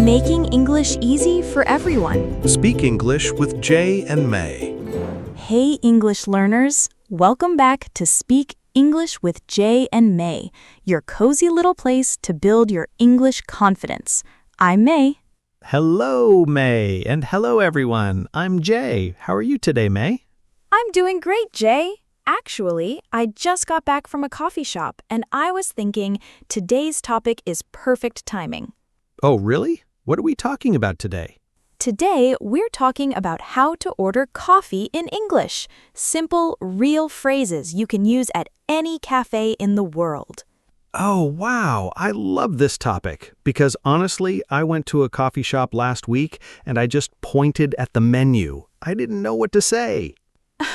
making English easy for everyone. Speak English with Jay and May. Hey, English learners. Welcome back to Speak English with Jay and May, your cozy little place to build your English confidence. I'm May. Hello, May, and hello, everyone. I'm Jay. How are you today, May? I'm doing great, Jay. Actually, I just got back from a coffee shop, and I was thinking today's topic is perfect timing. Oh, really? What are we talking about today? Today, we're talking about how to order coffee in English. Simple, real phrases you can use at any cafe in the world. Oh, wow. I love this topic because honestly, I went to a coffee shop last week and I just pointed at the menu. I didn't know what to say.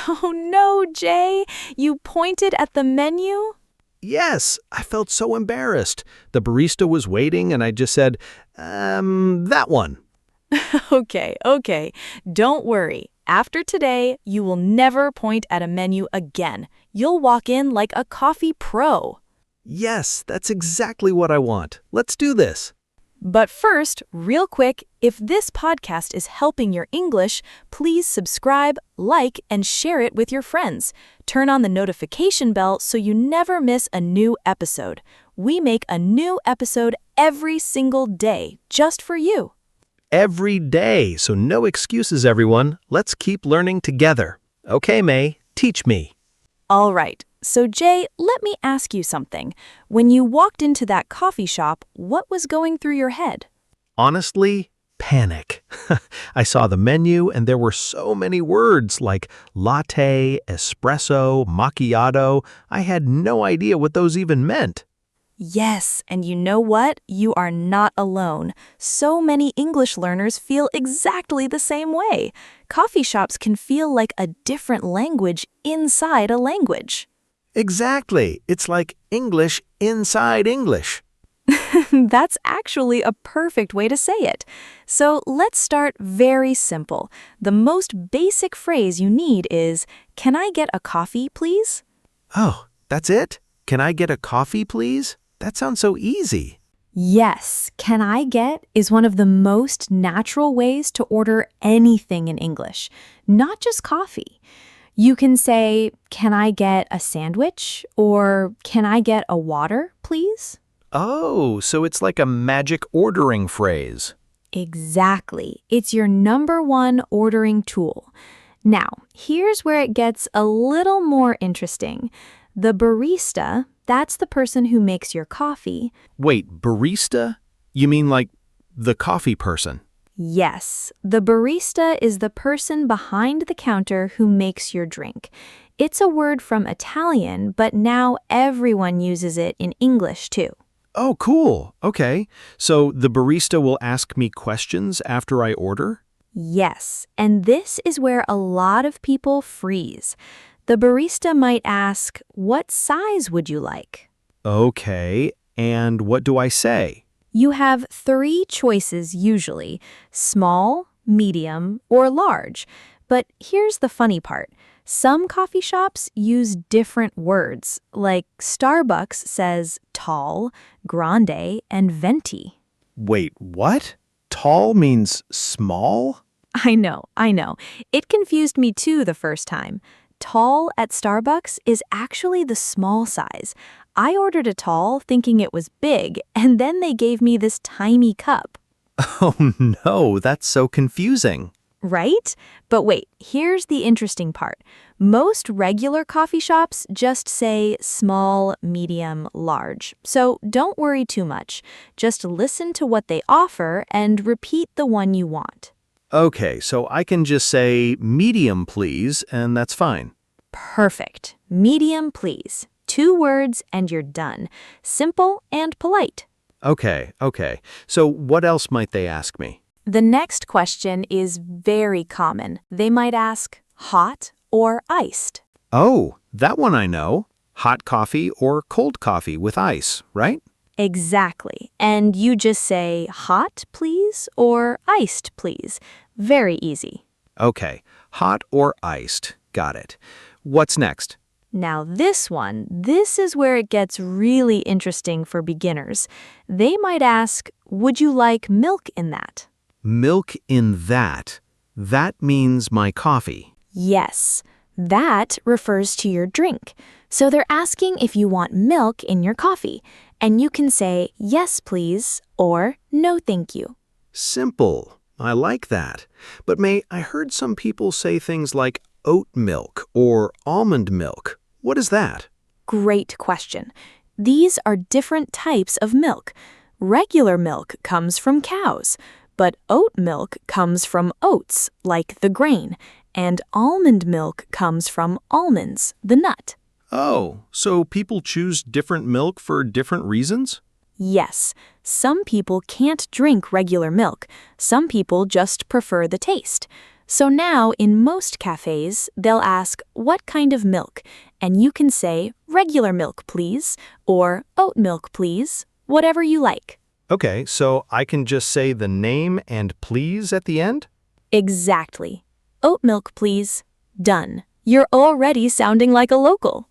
Oh no, Jay! You pointed at the menu? Yes, I felt so embarrassed. The barista was waiting and I just said, that one. Okay. Don't worry. After today, you will never point at a menu again. You'll walk in like a coffee pro. Yes, that's exactly what I want. Let's do this. But first, real quick, if this podcast is helping your English, please subscribe, like, and share it with your friends. Turn on the notification bell so you never miss a new episode. We make a new episode every single day, just for you. Every day, so no excuses, everyone. Let's keep learning together. Okay, May, teach me. All right. So, Jay, let me ask you something. When you walked into that coffee shop, what was going through your head? Honestly, panic. I saw the menu and there were so many words like latte, espresso, macchiato. I had no idea what those even meant. Yes, and you know what? You are not alone. So many English learners feel exactly the same way. Coffee shops can feel like a different language inside a language. Exactly. It's like English inside English. That's actually a perfect way to say it. So let's start very simple. The most basic phrase you need is, "Can I get a coffee, please?" Oh, that's it? Can I get a coffee, please? That sounds so easy. Yes, "can I get" is one of the most natural ways to order anything in English, not just coffee. You can say, "Can I get a sandwich?" or "Can I get a water, please?" Oh, so it's like a magic ordering phrase. Exactly. It's your number one ordering tool. Now, here's where it gets a little more interesting. The barista, that's the person who makes your coffee. Wait, barista? You mean like the coffee person? Yes, the barista is the person behind the counter who makes your drink. It's a word from Italian, but now everyone uses it in English too. Oh, cool. Okay. So the barista will ask me questions after I order? Yes, and this is where a lot of people freeze. The barista might ask, "What size would you like?" Okay. And what do I say? You have 3 choices usually: small, medium, or large. But here's the funny part. Some coffee shops use different words, like Starbucks says tall, grande, and venti. Wait, what? Tall means small? I know. It confused me too the first time. Tall at Starbucks is actually the small size. I ordered a tall thinking it was big, and then they gave me this tiny cup. Oh no, that's so confusing. Right? But wait, here's the interesting part. Most regular coffee shops just say small, medium, large. So don't worry too much. Just listen to what they offer and repeat the one you want. Okay, so I can just say medium, please, and that's fine. Perfect. Medium, please. 2 words and you're done. Simple and polite. Okay. So what else might they ask me? The next question is very common. They might ask, hot or iced? Oh, that one I know. Hot coffee or cold coffee with ice, right? Exactly. And you just say, hot, please, or iced, please. Very easy. Okay, hot or iced. Got it. What's next? Now this is where it gets really interesting for beginners. They might ask, would you like milk in that? Milk in that. That means my coffee. Yes, that refers to your drink. So they're asking if you want milk in your coffee. And you can say, yes, please, or no, thank you. Simple. I like that. But I heard some people say things like oat milk or almond milk. What is that? Great question. These are different types of milk. Regular milk comes from cows, but oat milk comes from oats, like the grain, and almond milk comes from almonds, the nut. Oh, so people choose different milk for different reasons? Yes, some people can't drink regular milk. Some people just prefer the taste. So now, in most cafes, they'll ask, what kind of milk? And you can say, regular milk, please, or oat milk, please, whatever you like. Okay, so I can just say the name and please at the end? Exactly. Oat milk, please. Done. You're already sounding like a local.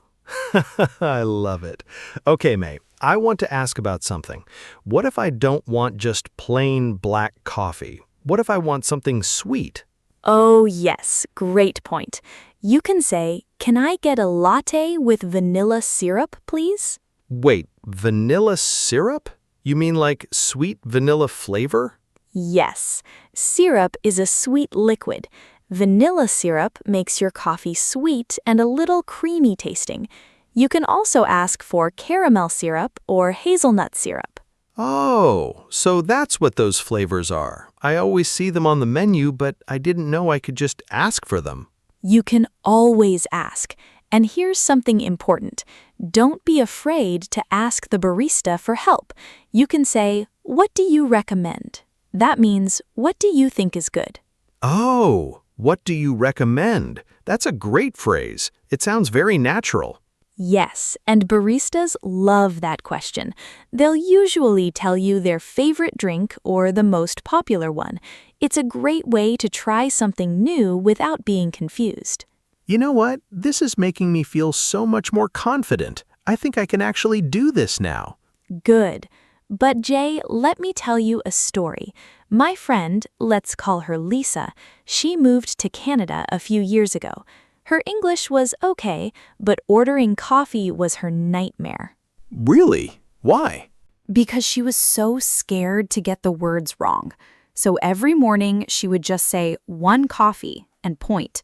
I love it. Okay, May, I want to ask about something. What if I don't want just plain black coffee? What if I want something sweet? Oh, yes, great point. You can say, can I get a latte with vanilla syrup, please? Wait, vanilla syrup? You mean like sweet vanilla flavor? Yes, syrup is a sweet liquid. Vanilla syrup makes your coffee sweet and a little creamy tasting. You can also ask for caramel syrup or hazelnut syrup. Oh, so that's what those flavors are. I always see them on the menu, but I didn't know I could just ask for them. You can always ask. And here's something important. Don't be afraid to ask the barista for help. You can say, what do you recommend? That means, what do you think is good? Oh, what do you recommend? That's a great phrase. It sounds very natural. Yes, and baristas love that question. They'll usually tell you their favorite drink or the most popular one. It's a great way to try something new without being confused. You know what? This is making me feel so much more confident. I think I can actually do this now. Good. But Jay, let me tell you a story. My friend, let's call her Lisa, she moved to Canada a few years ago. Her English was okay, but ordering coffee was her nightmare. Really? Why? Because she was so scared to get the words wrong. So every morning she would just say, 1 coffee, and point.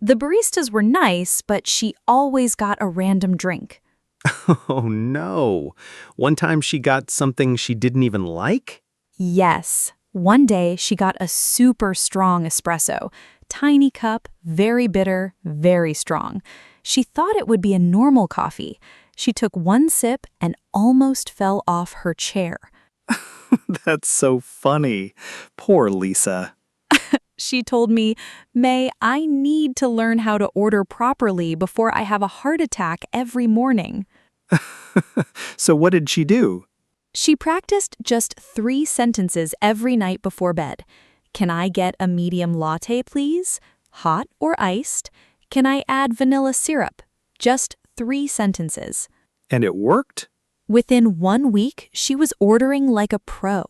The baristas were nice, but she always got a random drink. Oh no. One time she got something she didn't even like? Yes. One day she got a super strong espresso. Tiny cup, very bitter, very strong. She thought it would be a normal coffee. She took 1 sip and almost fell off her chair. That's so funny. Poor Lisa. She told me, May, I need to learn how to order properly before I have a heart attack every morning. So what did she do? She practiced just 3 sentences every night before bed. Can I get a medium latte, please? Hot or iced? Can I add vanilla syrup? Just 3 sentences. And it worked? Within 1 week, she was ordering like a pro.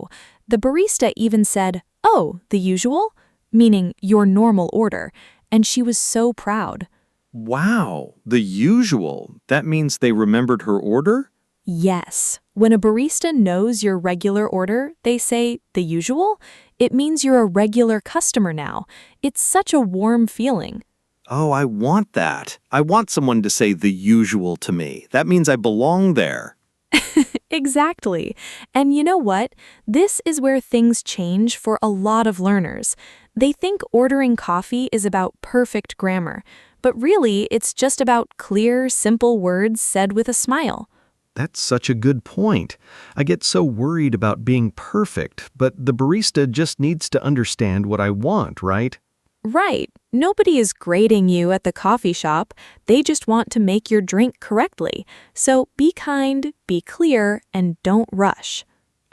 The barista even said, oh, the usual? Meaning your normal order. And she was so proud. Wow, the usual. That means they remembered her order? Yes. When a barista knows your regular order, they say, the usual? It means you're a regular customer now. It's such a warm feeling. Oh, I want that. I want someone to say the usual to me. That means I belong there. Exactly. And you know what? This is where things change for a lot of learners. They think ordering coffee is about perfect grammar, but really it's just about clear, simple words said with a smile. That's such a good point. I get so worried about being perfect, but the barista just needs to understand what I want, right? Right. Nobody is grading you at the coffee shop. They just want to make your drink correctly. So be kind, be clear, and don't rush.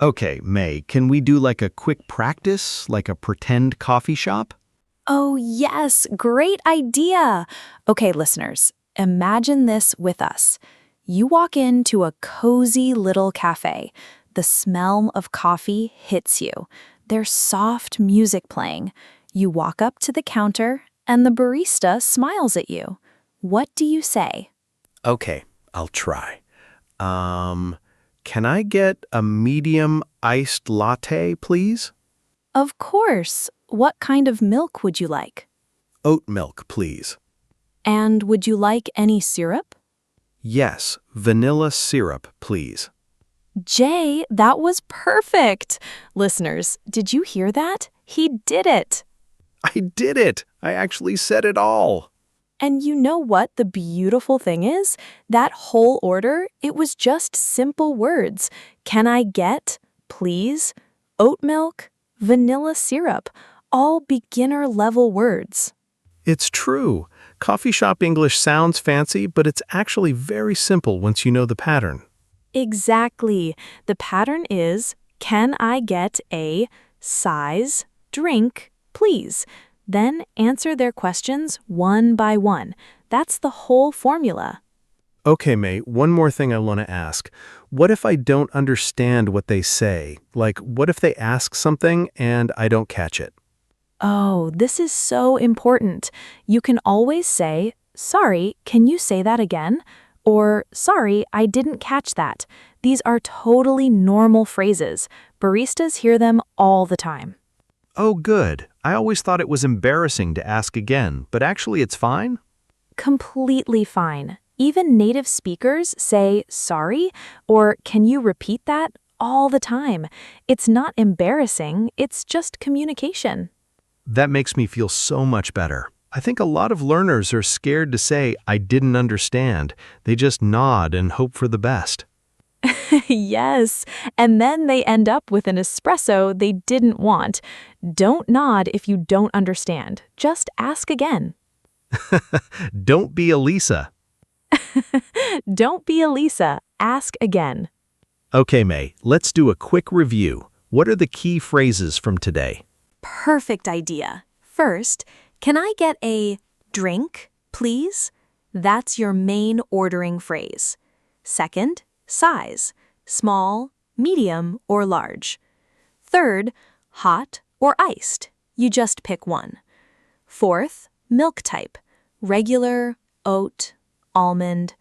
Okay, May, can we do like a quick practice, like a pretend coffee shop? Oh, yes. Great idea. Okay, listeners. Imagine this with us. You walk into a cozy little cafe. The smell of coffee hits you. There's soft music playing. You walk up to the counter, and the barista smiles at you. What do you say? Okay, I'll try. Can I get a medium iced latte, please? Of course. What kind of milk would you like? Oat milk, please. And would you like any syrup? Yes, vanilla syrup, please. Jay, that was perfect. Listeners, did you hear that? He did it. I did it! I actually said it all! And you know what the beautiful thing is? That whole order, it was just simple words. Can I get, please, oat milk, vanilla syrup, all beginner-level words. It's true. Coffee shop English sounds fancy, but it's actually very simple once you know the pattern. Exactly. The pattern is, can I get a size drink, please? Then answer their questions one by one. That's the whole formula. Okay, May, one more thing I want to ask. What if I don't understand what they say? Like, what if they ask something and I don't catch it? Oh, this is so important. You can always say, sorry, can you say that again? Or, sorry, I didn't catch that. These are totally normal phrases. Baristas hear them all the time. Oh, good. I always thought it was embarrassing to ask again, but actually it's fine? Completely fine. Even native speakers say, sorry, or can you repeat that all the time. It's not embarrassing, it's just communication. That makes me feel so much better. I think a lot of learners are scared to say, I didn't understand. They just nod and hope for the best. Yes, and then they end up with an espresso they didn't want. Don't nod if you don't understand. Just ask again. Don't be a Lisa. Don't be a Lisa. Ask again. Okay, May, let's do a quick review. What are the key phrases from today? Perfect idea. First, can I get a drink, please? That's your main ordering phrase. Second, size, small, medium, or large. Third, hot or iced. You just pick one. Fourth, milk type, regular, oat, almond.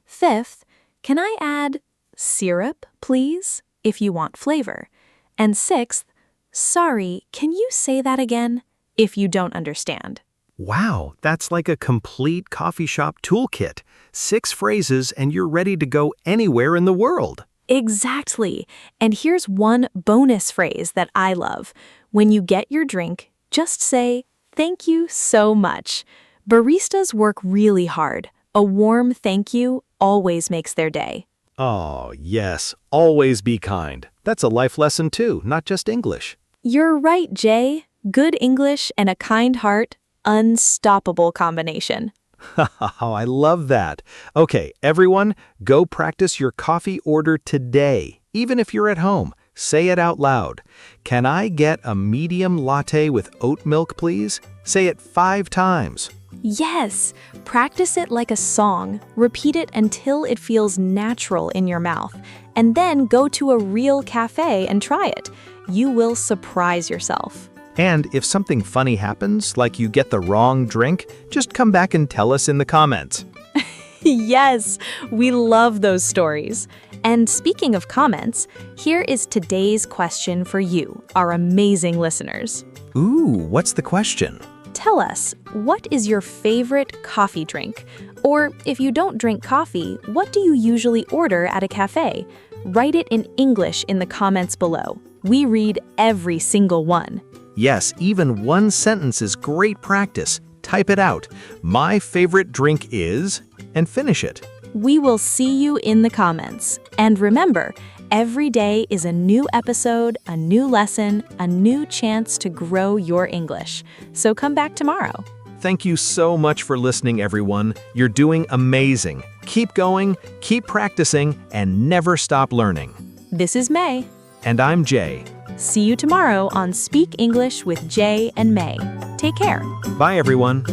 Fifth, can I add syrup, please, if you want flavor. And sixth, sorry, can you say that again, if you don't understand. Wow, that's like a complete coffee shop toolkit. 6 phrases and you're ready to go anywhere in the world. Exactly. And here's one bonus phrase that I love. When you get your drink, just say, thank you so much. Baristas work really hard. A warm thank you always makes their day. Oh, yes, always be kind. That's a life lesson too, not just English. You're right, Jay. Good English and a kind heart, unstoppable combination. Oh, I love that. Okay, everyone, go practice your coffee order today. Even if you're at home, say it out loud. Can I get a medium latte with oat milk, please? Say it 5 times. Yes, practice it like a song. Repeat it until it feels natural in your mouth. And then go to a real cafe and try it. You will surprise yourself. And if something funny happens, like you get the wrong drink, just come back and tell us in the comments. Yes, we love those stories. And speaking of comments, here is today's question for you, our amazing listeners. Ooh, what's the question? Tell us, what is your favorite coffee drink? Or if you don't drink coffee, what do you usually order at a cafe? Write it in English in the comments below. We read every single one. Yes, even one sentence is great practice. Type it out. My favorite drink is, and finish it. We will see you in the comments. And remember, every day is a new episode, a new lesson, a new chance to grow your English. So come back tomorrow. Thank you so much for listening, everyone. You're doing amazing. Keep going, keep practicing, and never stop learning. This is May. And I'm Jay. See you tomorrow on Speak English with Jay and May. Take care. Bye, everyone.